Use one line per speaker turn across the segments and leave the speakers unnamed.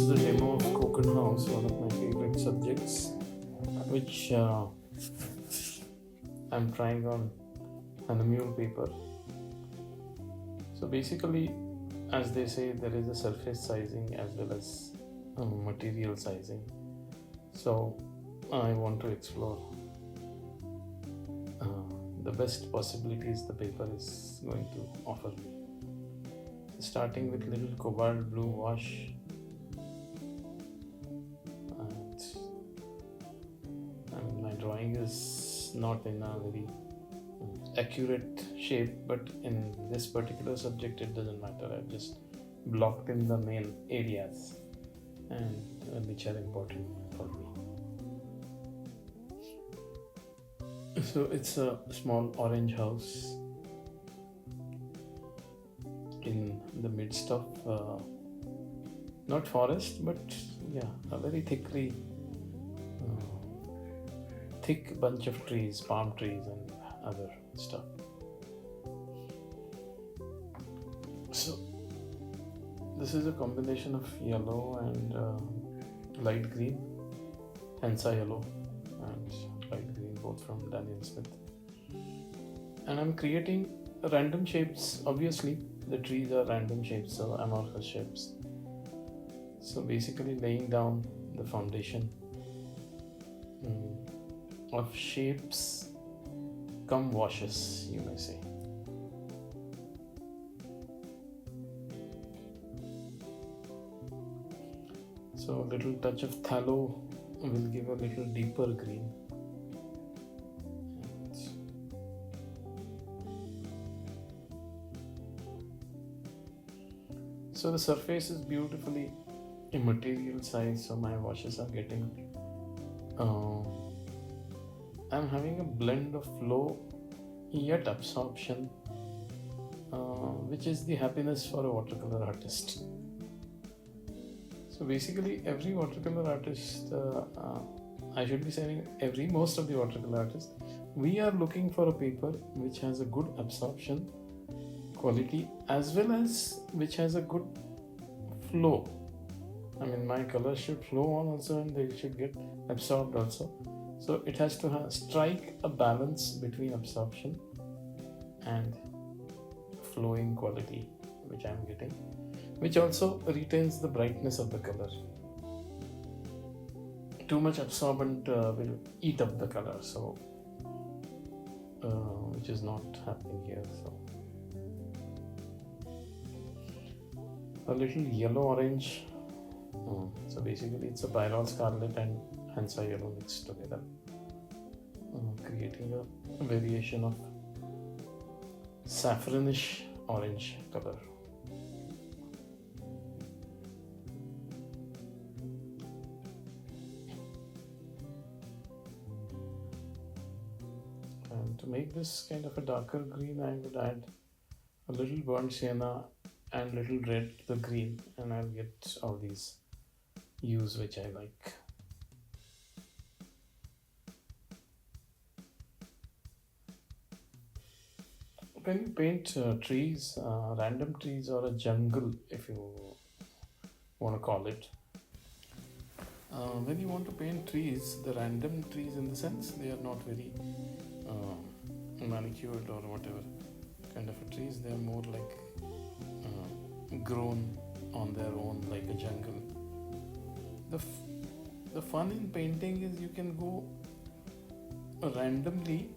the demo of Konkan house, one of my favorite subjects, which I'm trying on Hahnemühle paper. So basically, as they say, there is a surface sizing as well as material sizing. So I want to explore the best possibilities the paper is going to offer me. Starting with little cobalt blue wash, and my drawing is not in a very accurate shape, but in this particular subject it doesn't matter. I've just blocked in the main areas and which are important for me. So it's a small orange house in the midst of not forest, but a very thick bunch of trees, palm trees and other stuff. So this is a combination of yellow and light green, Hansa yellow and light green, both from Daniel Smith. And I'm creating random shapes. Obviously the trees are random shapes, so amorphous shapes. So basically laying down the foundation of shapes come washes, you may say. So a little touch of tallow will give a little deeper green. So the surface is beautifully in material size, so my washes are getting I'm having a blend of flow yet absorption, which is the happiness for a watercolor artist. So basically every watercolor artist, I should be saying most of the watercolor artists, we are looking for a paper which has a good absorption quality as well as which has a good flow. I mean, my colors should flow on also and they should get absorbed also. So it has to strike a balance between absorption and flowing quality, which I'm getting, which also retains the brightness of the color. Too much absorbent will eat up the color, so which is not happening here. So a little yellow orange. So basically it's a pyrrole scarlet and Hansa yellow mixed together, creating a variation of saffronish orange color. And to make this kind of a darker green, I would add a little burnt sienna and little red to the green, and I'll get all these hues which I like. When you paint trees, random trees or a jungle, if you want to call it, when you want to paint trees, the random trees in the sense they are not very manicured or whatever kind of a trees, they are more like grown on their own like a jungle. The fun in painting is you can go randomly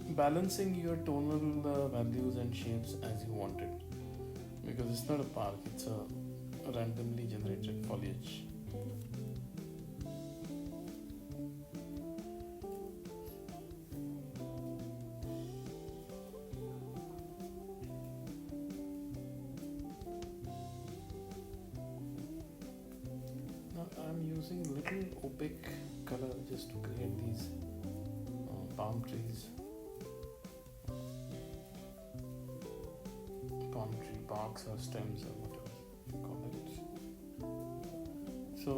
balancing your tonal values and shapes as you want it, because it's not a park, it's a randomly generated foliage. Now I'm using little opaque color just to create these palm trees. Palm tree barks or stems or whatever you call it. So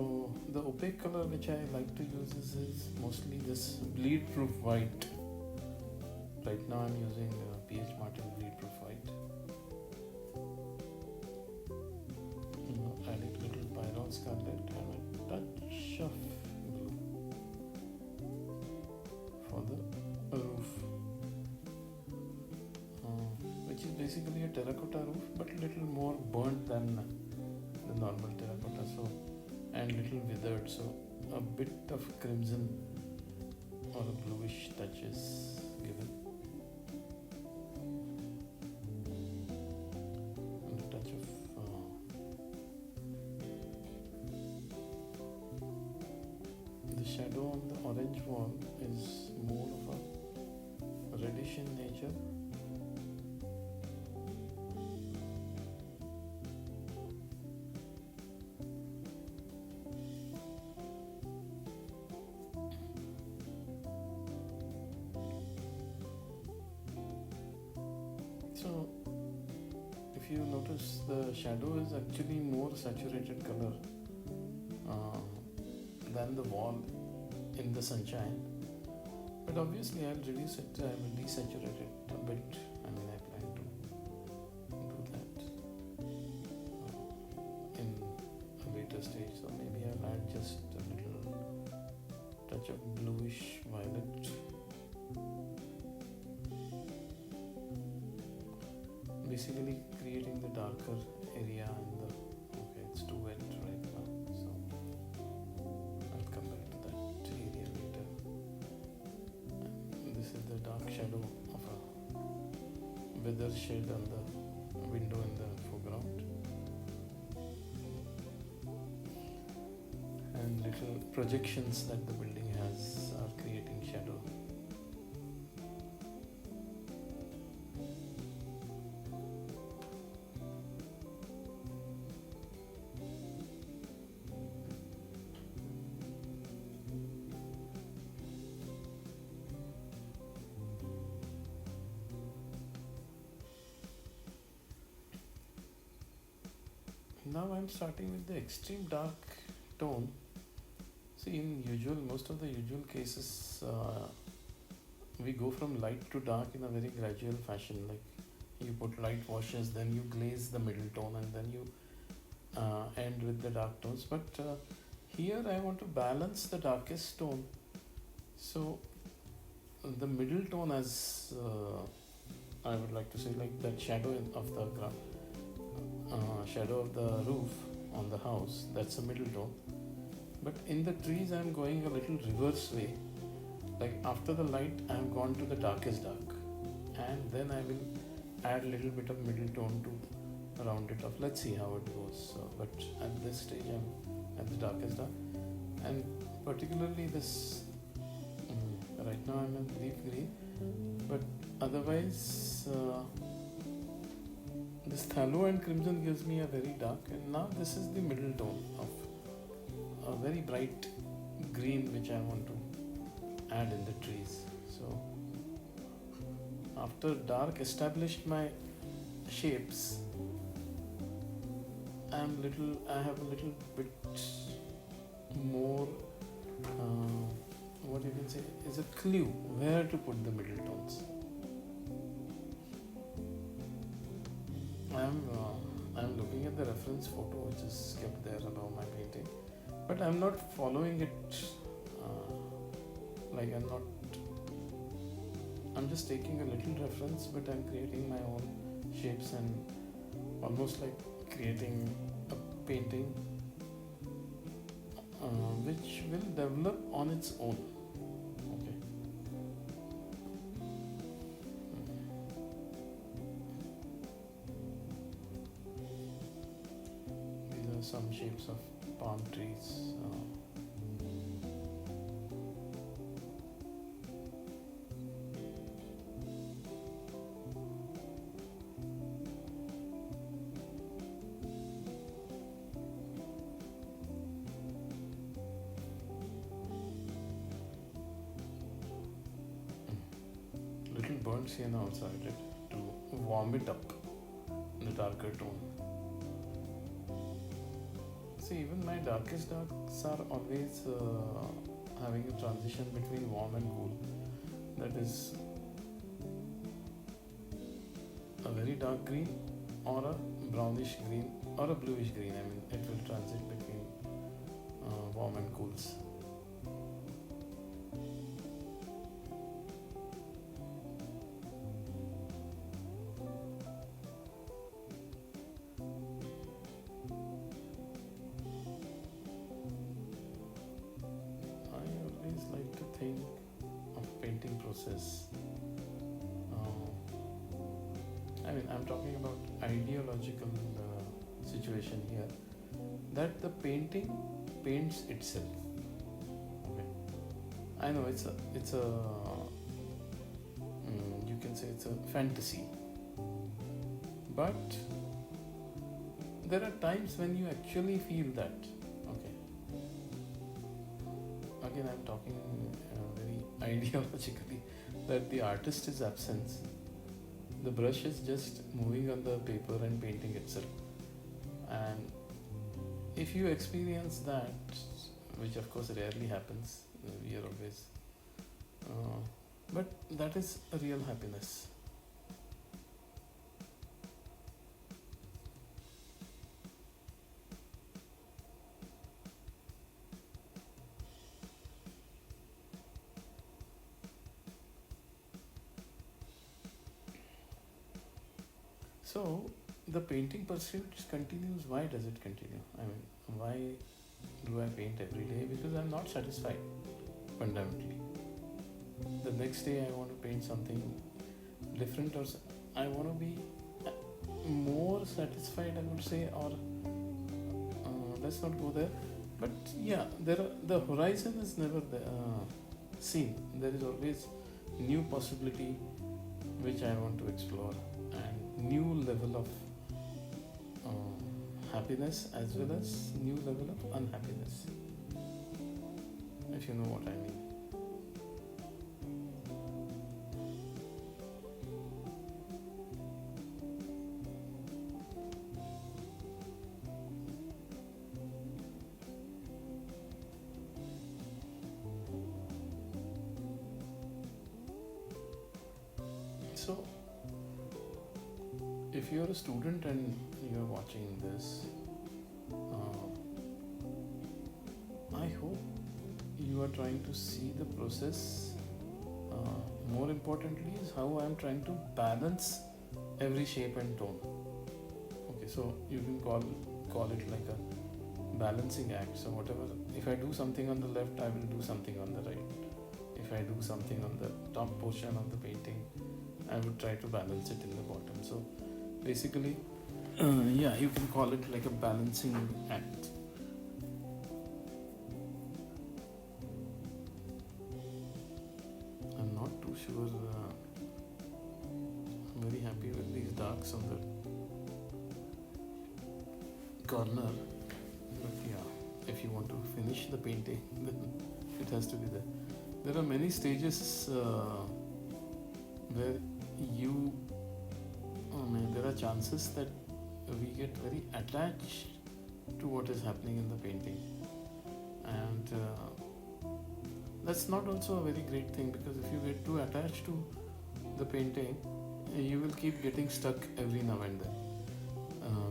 the opaque color which I like to use is mostly this bleed proof white. Right now I'm using PH Martin bleed proof white. Added little pyrrole scarlet touch of blue for the roof, which is basically a terracotta roof, but a little more burnt than the normal terracotta, so, and little withered, so a bit of crimson or a bluish touch is given. And a touch of the shadow on the orange wall is more of a reddish in nature. So if you notice, the shadow is actually more saturated color than the wall in the sunshine, but obviously I'll reduce it, I will desaturate it a bit. I mean, I plan to do that in a later stage, so maybe I'll add just a little touch of bluish violet, basically creating the darker area in the, okay, it's too wet right now, so I'll come back to that area later. And this is the dark shadow of a weather shade on the window in the foreground, and little projections that the building has are creating shadow. Now I'm starting with the extreme dark tone. See, in most of the usual cases, we go from light to dark in a very gradual fashion. Like you put light washes, then you glaze the middle tone, and then you end with the dark tones. But here I want to balance the darkest tone. So the middle tone, as I would like to say, like that shadow of the ground. Shadow of the roof on the house, that's a middle tone. But in the trees I'm going a little reverse way, like after the light I've gone to the darkest dark, and then I will add a little bit of middle tone to round it off. Let's see how it goes. But at this stage I'm at the darkest dark, and particularly this right now I'm in deep green, but otherwise this phthalo and crimson gives me a very dark, and now this is the middle tone of a very bright green which I want to add in the trees. So after dark established my shapes, I have a little bit more what you can say is a clue where to put the middle tones. I'm looking at the reference photo which is kept there above my painting, but I'm not following it I'm just taking a little reference, but I'm creating my own shapes and almost like creating a painting which will develop on its own. Okay. These are some shapes of palm trees. Burnt sienna also I did to warm it up in the darker tone. See, even my darkest darks are always having a transition between warm and cool. That is a very dark green or a brownish green or a bluish green. I mean, it will transit between warm levels. I always like to think of painting process. I'm talking about ideological situation here, that the painting paints itself. Okay, I know it's a you can say it's a fantasy, but there are times when you actually feel that. Okay, again I'm talking very ideologically, that the artist is absent. The brush is just moving on the paper and painting itself. And if you experience that, which of course rarely happens, we are always, but that is a real happiness. So the painting pursuit continues. Why does it continue? Why do I paint every day? Because I'm not satisfied fundamentally. The next day I want to paint something different, or I want to be more satisfied, I would say, or let's not go there. But yeah, the horizon is never seen. There is always new possibility which I want to explore, and new level of happiness as well as new level of unhappiness, if you know what I mean. So if you're a student and you're watching this, I hope you are trying to see the process. More importantly is how I'm trying to balance every shape and tone. Okay, so you can call it like a balancing act. So whatever, if I do something on the left, I will do something on the right. If I do something on the top portion of the painting, I would try to balance it in the bottom. So basically, you can call it like a balancing act. I'm not too sure. I'm very happy with these darks on the corner. But yeah, if you want to finish the painting, then it has to be there. There are many stages where there are chances that we get very attached to what is happening in the painting, and that's not also a very great thing, because if you get too attached to the painting, you will keep getting stuck every now and then,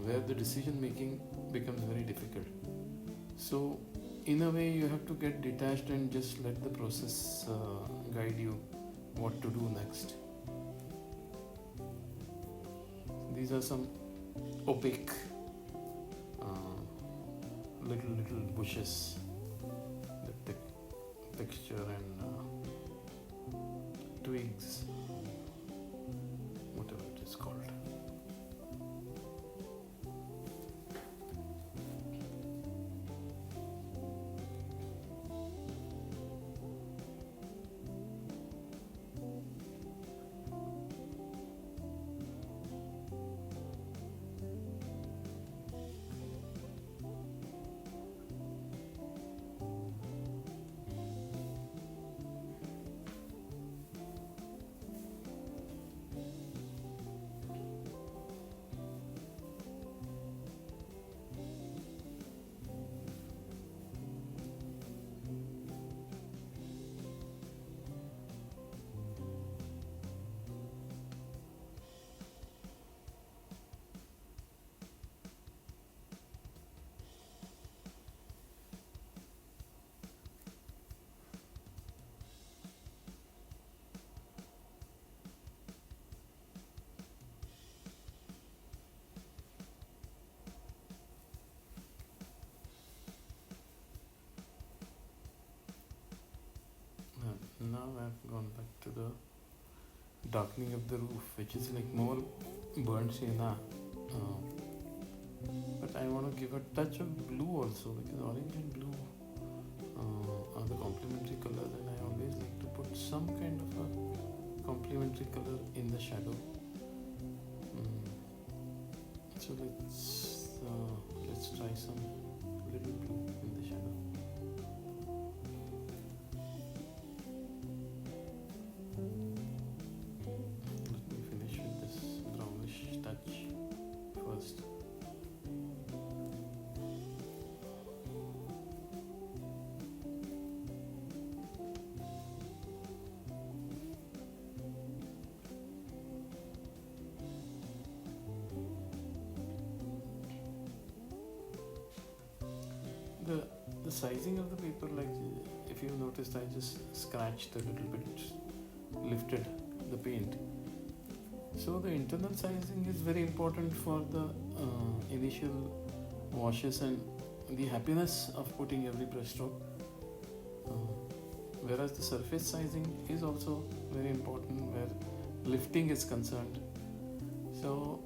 where the decision making becomes very difficult. So in a way you have to get detached and just let the process guide you what to do next. These are some opaque little bushes, the texture and twigs, whatever it is called. gone back to the darkening of the roof, which is like more burnt sienna. But I want to give a touch of blue also, because orange and blue are the complementary colors, and I always like to put some kind of a complementary color in the shadow. So let's try some little blue in the shadow. Let me finish with this brownish touch first. The sizing of the paper, like if you noticed, I just scratched a little bit, lifted the paint. So the internal sizing is very important for the initial washes and the happiness of putting every brush stroke. Whereas the surface sizing is also very important where lifting is concerned. So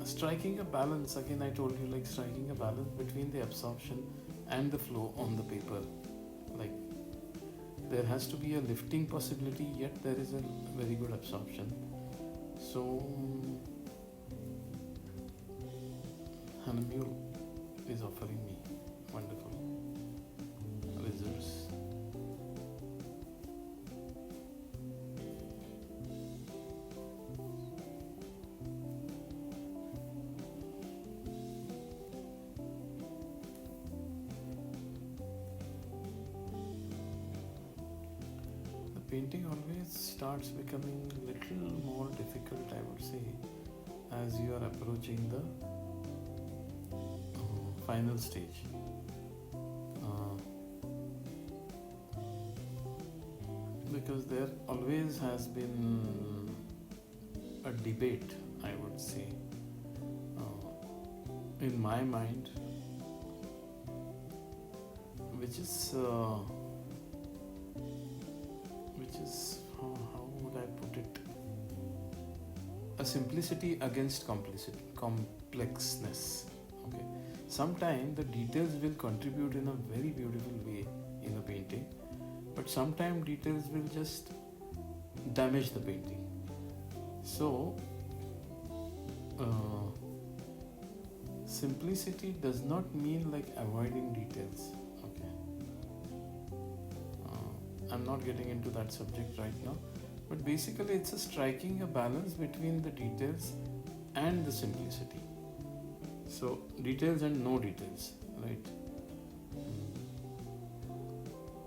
striking a balance, again I told you, like striking a balance between the absorption and the flow on the paper. Like there has to be a lifting possibility, yet there is a very good absorption. So Hahnemühle is offering me wonderful results. Painting always starts becoming a little more difficult, I would say, as you are approaching the final stage. Because there always has been a debate, I would say, in my mind, which is how would I put it? A simplicity against complexness. Okay. Sometimes the details will contribute in a very beautiful way in a painting, but sometimes details will just damage the painting. So simplicity does not mean like avoiding details. I'm not getting into that subject right now, but basically it's a striking a balance between the details and the simplicity. So details and no details, right?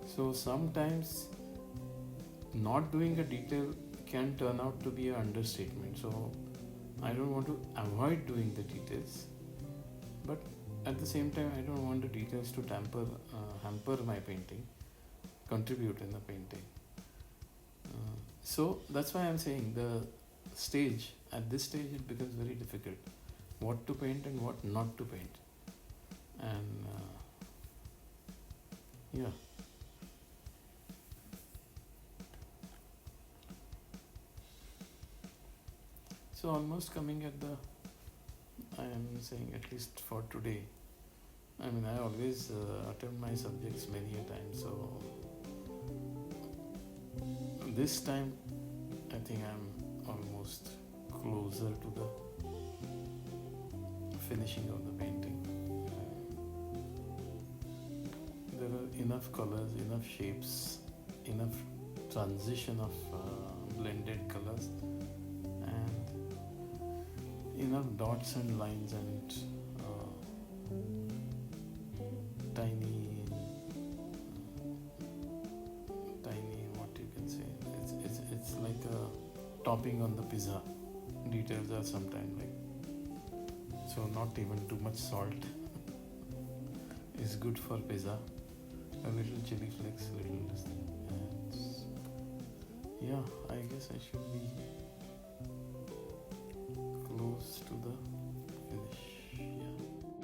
So sometimes not doing a detail can turn out to be an understatement. So I don't want to avoid doing the details, but at the same time I don't want the details to hamper my painting, contribute in the painting. So that's why I'm saying at this stage it becomes very difficult what to paint and what not to paint. And yeah. So almost coming at I am saying at least for today. I mean, I always attempt my subjects many a time, so this time I think I'm almost closer to the finishing of the painting. There are enough colors, enough shapes, enough transition of blended colors, and enough dots and lines and tiny, what you can say, it's like a topping on the pizza. Details are sometimes like, so not even too much salt is good for pizza. A little chili flakes, little this thing. And yeah, I guess I should be